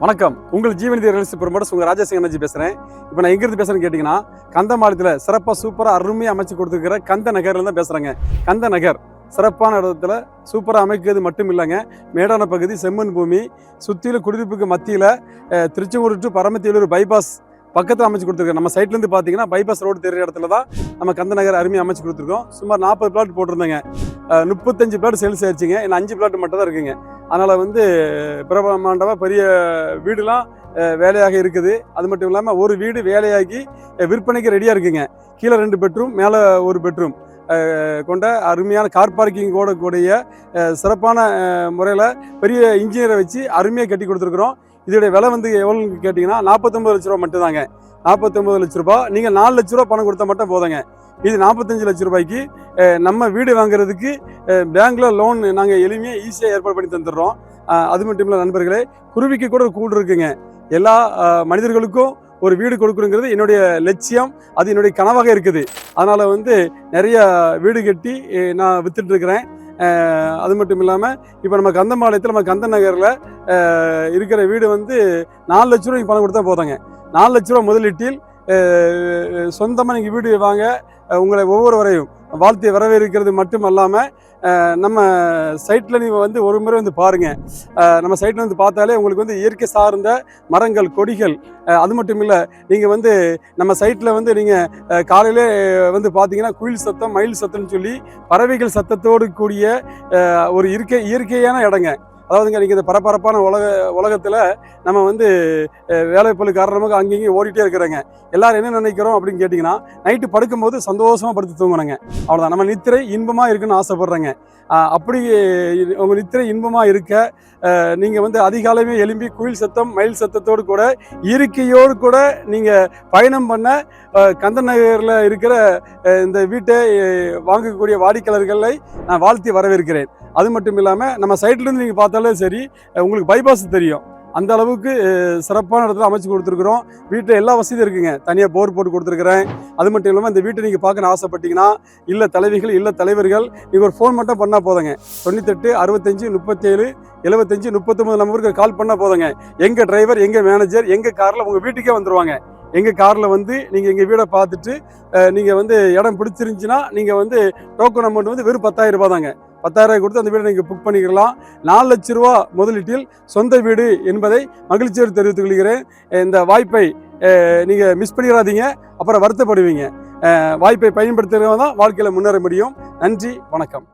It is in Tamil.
வணக்கம். உங்கள் ஜீவநிதி ரியல்ஸ் ப்ரமோட்டர்ஸ் உங்கள் ராஜேஷ் எனர்ஜி பேசுகிறேன். இப்போ நான் எங்கிருந்து பேசுகிறேன்னு கேட்டிங்கன்னா, கந்தமாலயத்தில் சிறப்பாக சூப்பராக அருமையாக அமைச்சு கொடுத்துருக்கிற கந்த நகரில் தான் பேசுகிறேங்க. கந்த நகர் சிறப்பான இடத்துல சூப்பராக அமைக்கிறது மட்டும் இல்லைங்க, மேடான பகுதி, செம்மண் பூமி, சுற்றிலும் குடியிருப்புக்கு மத்தியில் திருச்செங்கோடு டு பரமத்திவேலூர் பைபாஸ் பக்கத்தில் அமைச்சு கொடுத்துருக்கோம். நம்ம சைட்லேருந்து பார்த்தீங்கன்னா பைபாஸ் ரோடு தெரிகிற இடத்துல தான் நம்ம கந்த நகர் அருமையாக அமைச்சு கொடுத்துருக்கோம். சுமார் 40 பிளாட் போட்டிருந்தேங்க. 35 பிளாட் சேல்ஸ் ஆயிடுச்சுங்க. இன்னும் 5 பிளாட் மட்டும் தான் இருக்குங்க. அதனால் பிரபலமாண்டமாக பெரிய வீடுலாம் வேலையாக இருக்குது. அது மட்டும் இல்லாமல் ஒரு வீடு வேலையாகி விற்பனைக்கு ரெடியாக இருக்குங்க. கீழே 2 பெட்ரூம், மேலே 1 பெட்ரூம் கொண்ட அருமையான கார் பார்க்கிங் கூடிய சிறப்பான முறையில் பெரிய இன்ஜினியரை வச்சு அருமையாக கட்டி கொடுத்துருக்குறோம். இதோடைய விலை எவ்வளோன்னு கேட்டிங்கன்னா 49 லட்ச ரூபா மட்டும்தாங்க. 49 லட்ச ரூபா. நீங்கள் 4 லட்ச ரூபா பணம் கொடுத்தா மட்டும் போதுங்க. இது 45 லட்ச ரூபாய்க்கு நம்ம வீடு வாங்குறதுக்கு பேங்க்கில் லோன் நாங்கள் எளிமையாக ஈஸியாக ஏற்பாடு பண்ணி தந்துடுறோம். அது மட்டும் இல்லை நண்பர்களே, குருவிக்கு கூட ஒரு கூடு இருக்குங்க. எல்லா மனிதர்களுக்கும் ஒரு வீடு கொடுக்கணுங்கிறது என்னுடைய லட்சியம், அது என்னுடைய கனவாக இருக்குது. அதனால் நிறைய வீடு கட்டி நான் விற்றுட்ருக்கிறேன். அது மட்டும் இல்லாமல் இப்போ நம்ம கந்தமாலயத்தில் நம்ம கந்த நகரில் இருக்கிற வீடு 4 லட்ச ரூபாய்க்கு பணம் கொடுத்தா போதாங்க. 4 லட்ச ரூபா முதலீட்டில் சொந்தமாக நீங்கள் வீடு வாங்க உங்களை ஒவ்வொருவரையும் வாழ்த்தி வரவேற்கிறது மட்டும் இல்லாமல் நம்ம சைட்டில் நீங்கள் ஒரு முறை பாருங்கள். நம்ம சைட்டில் பார்த்தாலே உங்களுக்கு இயற்கை சார்ந்த மரங்கள், கொடிகள், அது மட்டும் இல்லை, நீங்கள் நம்ம சைட்டில் நீங்கள் காலையிலே பார்த்தீங்கன்னா குயில் சத்தம், மயில் சத்தம்னு சொல்லி பறவைகள் சத்தத்தோடு கூடிய ஒரு இயற்கையான இடங்க. அதாவதுங்க, நீங்கள் இந்த பரபரப்பான உலகத்தில் நம்ம வேலைப்பளு காரணமாக அங்கேயும் ஓடிட்டே இருக்கிறாங்க. எல்லோரும் என்ன நினைக்கிறோம் அப்படின்னு கேட்டிங்கன்னா, நைட்டு படுக்கும்போது சந்தோஷமாக படுத்து தூங்கணுங்க. அவ்வளோதான். நம்ம நித்திரை இன்பமாக இருக்குன்னு ஆசைப்பட்றேங்க. அப்படி உங்கள் நித்திரை இன்பமாக இருக்க நீங்கள் அதிகாலையுமே எழும்பி குயில் சத்தம், மயில் சத்தத்தோடு கூட இயற்கையோடு கூட நீங்கள் பயணம் பண்ண கந்த நகரில் இருக்கிற இந்த வீட்டை வாங்கக்கூடிய வாடிக்கையாளர்களை நான் வாழ்த்தி வரவேற்கிறேன். அது மட்டும் இல்லாமல் நம்ம சைட்லேருந்து நீங்கள் பார்த்தாலே சரி, உங்களுக்கு பைபாஸ் தெரியும். அந்த அளவுக்கு சிறப்பான இடத்துல அமைச்சு கொடுத்துருக்குறோம். வீட்டில் எல்லா வசதியும் இருக்குங்க. தனியாக போர் போட்டு கொடுத்துருக்குறேன். அது மட்டும் இல்லாமல் இந்த வீட்டை நீங்கள் பார்க்கணும்னு ஆசைப்பட்டீங்கன்னா, இல்லை தலைவிகள், இல்லை தலைவர்கள், நீங்கள் ஒரு ஃபோன் மட்டும் பண்ணால் போதுங்க. 98 65 37 75 39 நம்பருக்கு கால் பண்ணால் போதுங்க. எங்கள் டிரைவர், எங்கள் மேனேஜர் எங்கள் காரில் உங்கள் வீட்டுக்கே வந்துடுவாங்க. எங்கள் காரில் நீங்கள் எங்கள் வீடை பார்த்துட்டு நீங்கள் இடம் பிடிச்சிருந்துச்சின்னா நீங்கள் டோக்கன் அமௌண்ட் வெறும் 10,000 ரூபா தாங்க. 10,000 ரூபாய் கொடுத்து அந்த வீடை நீங்கள் புக் பண்ணிக்கலாம். 4 லட்ச ரூபா முதலீட்டில் சொந்த வீடு என்பதை மகிழ்ச்சியோடு தெரிவித்துக் கொள்கிறேன். இந்த வாய்ப்பை நீங்கள் மிஸ் பண்ணிடாதீங்க, அப்புறம் வருத்தப்படுவீங்க. வாய்ப்பை பயன்படுத்துகிறவங்க தான் வாழ்க்கையில் முன்னேற முடியும். நன்றி, வணக்கம்.